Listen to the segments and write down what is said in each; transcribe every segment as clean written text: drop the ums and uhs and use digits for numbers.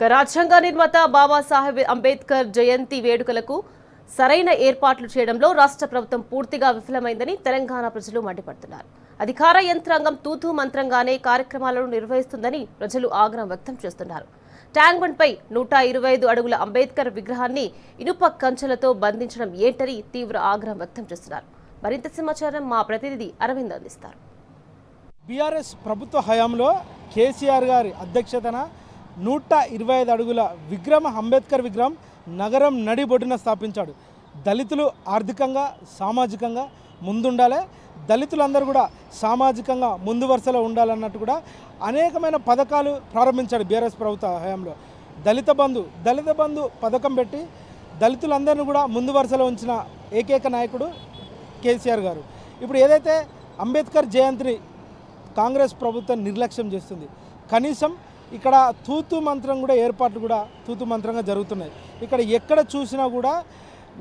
రాజ్యాంగ నిర్మాత బాబాసాహెబ్ అంబేద్కర్ జయంతి వేడుకలకు సరైన ఏర్పాట్లు చేయడంలో రాష్ట్ర ప్రభుత్వం పూర్తిగా విఫలమైందని తెలంగాణ ప్రజలు మండిపడుతున్నారు. అధికార యంత్రాంగం తూతూ మంత్రంగానే కార్యక్రమాలను నిర్వహిస్తుందని ప్రజలు ఆగ్రహం వ్యక్తం చేస్తున్నారు. ట్యాంక్ బండ్ పై 125 అడుగుల అంబేద్కర్ విగ్రహాన్ని ఇనుప కంచెలతో బంధించడం ఏంటని తీవ్ర ఆగ్రహం వ్యక్తం చేస్తున్నారు. మరింత సమాచారం మా ప్రతినిధి అరవింద్ అందిస్తారు. బీఆర్ఎస్ ప్రభుత్వ హయాంలో కేసీఆర్ గారి అధ్యక్షతన 125 అడుగుల విగ్రహం అంబేద్కర్ విగ్రహం నగరం నడిబొడ్డున స్థాపించాడు. దళితులు ఆర్థికంగా సామాజికంగా ముందుండాలి, దళితులందరూ కూడా సామాజికంగా ముందు వరుసలో ఉండాలన్నట్టు కూడా అనేకమైన పథకాలు ప్రారంభించాడు బీఆర్ఎస్ ప్రభుత్వ హయాంలో. దళిత బంధు పథకం పెట్టి దళితులందరినీ కూడా ముందు వరుసలో ఉంచిన ఏకైక నాయకుడు కేసీఆర్ గారు. ఇప్పుడు ఏదైతే అంబేద్కర్ జయంతిని కాంగ్రెస్ ప్రభుత్వం నిర్లక్ష్యం చేస్తుంది, కనీసం ఇక్కడ తూతు మంత్రం కూడా ఏర్పాట్లు కూడా తూతు మంత్రంగా జరుగుతున్నాయి. ఇక్కడ ఎక్కడ చూసినా కూడా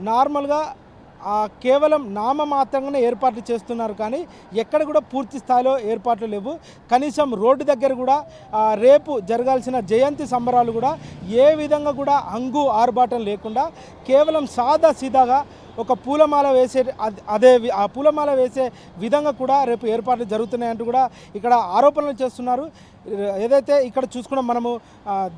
నార్మల్గా కేవలం నామమాత్రంగానే ఏర్పాట్లు చేస్తున్నారు, కానీ ఎక్కడ కూడా పూర్తి స్థాయిలో ఏర్పాట్లు లేవు. కనీసం రోడ్డు దగ్గర కూడా రేపు జరగాల్సిన జయంతి సంబరాలు కూడా ఏ విధంగా కూడా హంగు ఆర్భాటం లేకుండా కేవలం సాదా సీదాగా ఒక పూలమాల వేసే ఆ పూలమాల వేసే విధంగా కూడా రేపు ఏర్పాట్లు జరుగుతున్నాయంటూ కూడా ఇక్కడ ఆరోపణలు చేస్తున్నారు. ఏదైతే ఇక్కడ చూసుకున్నాం మనము,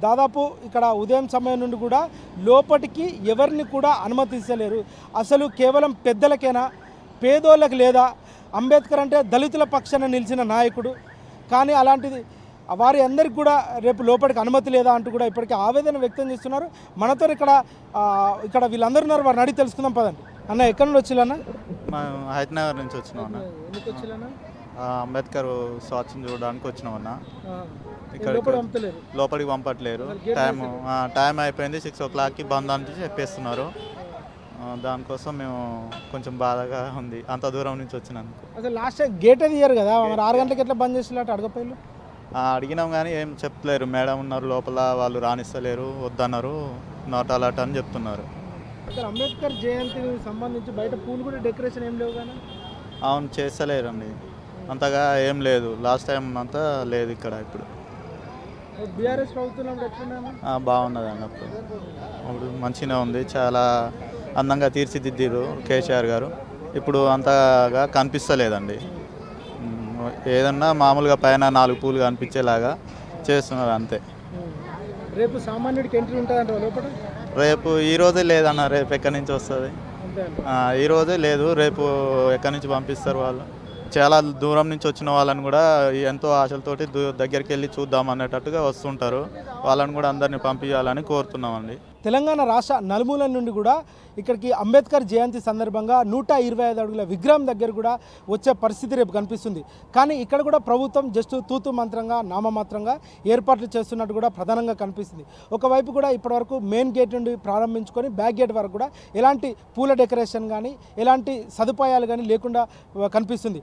దాదాపు ఇక్కడ ఉదయం సమయం నుండి కూడా లోపటికి ఎవరిని కూడా అనుమతించలేరు. అసలు కేవలం పెద్దలకైనా, పేదోళ్ళకి లేదా అంబేద్కర్ అంటే దళితుల పక్షాన నిలిచిన నాయకుడు, కానీ అలాంటిది వారి అందరికి కూడా రేపు లోపలికి అనుమతి లేదా అంటూ కూడా ఇప్పటికీ ఆవేదన వ్యక్తం చేస్తున్నారు. మనతో ఇక్కడ వీళ్ళందరూ ఉన్నారు, వారిని అడిగి తెలుసుకుందాం పదండి. అన్న, ఎక్కడి నుండి వచ్చిల్లన్న? హైదరాబాద్ నుంచి వచ్చినాం అన్న. ఎందుకు వచ్చిల్లన్న? అంబేద్కర్ స్వాచ్యం చూడడానికి వచ్చినాం అన్న. ఇక్కడ లోపలికి పంపట్లేరు. టైం అయిపోయింది, 6 o'clockకి బంద్ అని చెప్పేస్తున్నారు. దానికోసం మేము కొంచెం బాధగా ఉంది, అంత దూరం నుంచి వచ్చినందుకు. అసలు లాస్ట్ టైం గేట్ అది ఇయ్యారు కదా, మరి 6 గంటలకు ఎట్లా బంద్ చేసినట్టు అడగపోయారు? అడిగినాం కానీ ఏం చెప్తలేరు. మేడం ఉన్నారు లోపల, వాళ్ళు రాణిస్తలేరు, వద్దన్నారు, నాట్ అలాట్ అని చెప్తున్నారు. అంబేద్కర్ జయంతికి సంబంధించి బయట పూలు కూడా డెకరేషన్ ఏం లేవు కానీ? అవును, చేస్తలేరు అండి, అంతగా ఏం లేదు. లాస్ట్ టైం అంతా లేదు ఇక్కడ. ఇప్పుడు బీఆర్ఎస్ ప్రభుత్వం బాగున్నదండి. అప్పుడు మంచిగా ఉంది, చాలా అందంగా తీర్చిదిద్దారు కేసీఆర్ గారు. ఇప్పుడు అంతగా కనిపిస్తలేదండి. ఏదన్నా మామూలుగా పైన 4 పూలు కనిపించేలాగా చేస్తున్నారు అంతే. రేపు సామాన్యుడికి ఎంట్రీ ఉంటుందంట లోపల? రేపు ఈరోజే లేదన్న, రేపు ఎక్కడి నుంచి వస్తుంది? ఈరోజే లేదు, రేపు ఎక్కడి నుంచి పంపిస్తారు వాళ్ళు? చాలా దూరం నుంచి వచ్చిన వాళ్ళని కూడా ఎంతో ఆశలతోటి దగ్గరికి వెళ్ళి చూద్దాం అన్నట్టుగా వస్తుంటారు. వాళ్ళని కూడా అందరినీ పంపించాలని కోరుతున్నామండి. తెలంగాణ రాష్ట్ర నలుమూలల నుండి కూడా ఇక్కడికి అంబేద్కర్ జయంతి సందర్భంగా 125 అడుగుల విగ్రహం దగ్గర కూడా వచ్చే పరిస్థితి రేపు కనిపిస్తుంది. కానీ ఇక్కడ కూడా ప్రభుత్వం జస్ట్ తూతు మంత్రంగా, నామమాత్రంగా ఏర్పాట్లు చేస్తున్నట్టు కూడా ప్రధానంగా కనిపిస్తుంది. ఒకవైపు కూడా ఇప్పటివరకు మెయిన్ గేట్ నుండి ప్రారంభించుకొని బ్యాక్ గేట్ వరకు కూడా ఎలాంటి పూల డెకరేషన్ కానీ, ఎలాంటి సదుపాయాలు కానీ లేకుండా కనిపిస్తుంది.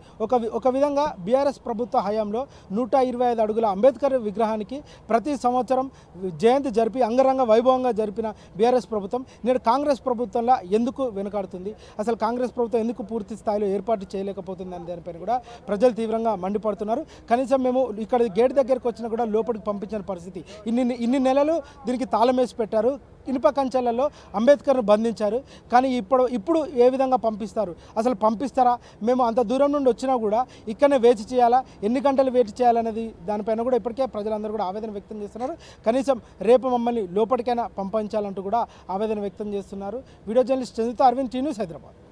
ఒక విధంగా బీఆర్ఎస్ ప్రభుత్వ హయాంలో 125 అడుగుల అంబేద్కర్ విగ్రహానికి ప్రతి సంవత్సరం జయంతి జరిపి అంగరంగ వైభవంగా జరిపిన బీఆర్ఎస్ ప్రభుత్వం నేడు కాంగ్రెస్ ప్రభుత్వంలో ఎందుకు వెనుకాడుతుంది? అసలు కాంగ్రెస్ ప్రభుత్వం ఎందుకు పూర్తి స్థాయిలో ఏర్పాటు చేయలేకపోతుంది అనే దానిపైన కూడా ప్రజలు తీవ్రంగా మండిపడుతున్నారు. కనీసం మేము ఇక్కడ గేట్ దగ్గరకు వచ్చినా కూడా లోపలికి పంపించిన పరిస్థితి. ఇన్ని నెలలు దీనికి తాళం వేసి పెట్టారు, ఇనుప కంచెలలో అంబేద్కర్ను బంధించారు. కానీ ఇప్పుడు ఏ విధంగా పంపిస్తారు? అసలు పంపిస్తారా? మేము అంత దూరం నుండి వచ్చినా కూడా ఇక్కడనే వేచి చేయాలా, ఎన్ని గంటలు వేచి చేయాలనేది దానిపైన కూడా ఇప్పటికే ప్రజలందరూ కూడా ఆవేదన వ్యక్తం చేస్తున్నారు. కనీసం రేపు మమ్మల్ని లోపలికైనా పంపించాలంటూ కూడా ఆవేదన వ్యక్తం చేస్తున్నారు. Video journalist Chandrita, Arvind, T News, Hyderabad.